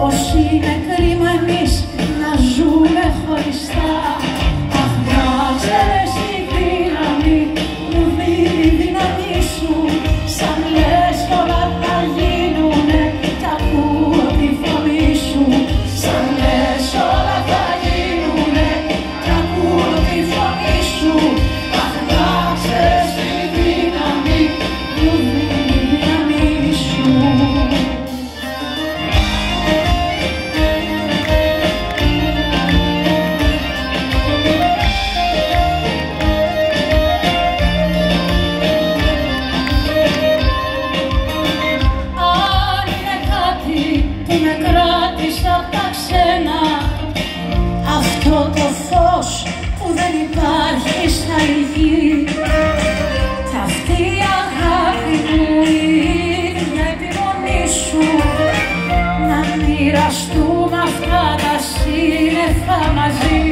πως είναι κρίμα εμείς να ζούμε χωριστά. Αχ, να ξέρεις η δύναμη μου δίνει η δύναμη σου. Σαν λες όλα θα γίνουνε κι ακούω τη φωνή σου. Σαν λες όλα θα γίνουνε κι ακούω τη φωνή σου. Αχ, να ξέρεις η δύναμη μου δίνει η δύναμη σου. Αυτό το φως που δεν υπάρχει στα γη, κι αυτή η αγάπη μου, η ίδια επιμονή σου, να μοιραστούμε αυτά τα σύννεφα μαζί,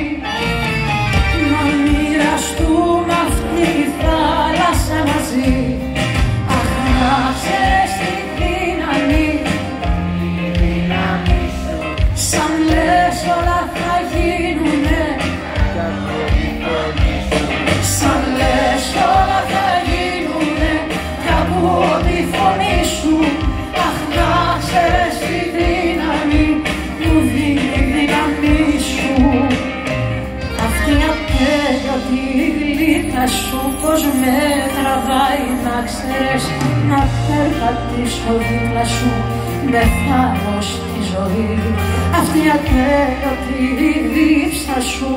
να μοιραστούμε αυτή τη θάλασσα μαζί. Αχ, να ξέρεις τη δύναμη, σαν λες όλα θα γίνουνε, σαν λες όλα θα γίνουνε κι ακούω τη φωνή σου. Αχ, να ξέρεις τη δύναμη μου δίνει η δύναμη σου. Αυτή η ατέλειωτη γλύκα σου πως με τραβάει, να ξέρεις, να περπατήσω δίπλα σου με θάρρος τη ζωή. Αυτή η ατέλειωτη δίψα σου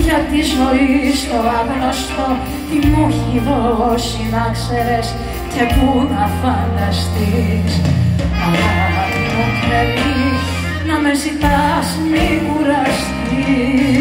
για τη ζωή στο άγνωστο, τι μου έχει δώσει να ξέρεις και πού να φανταστείς. Αγάπη μου τρελή, να με ζητάς μη κουραστείς.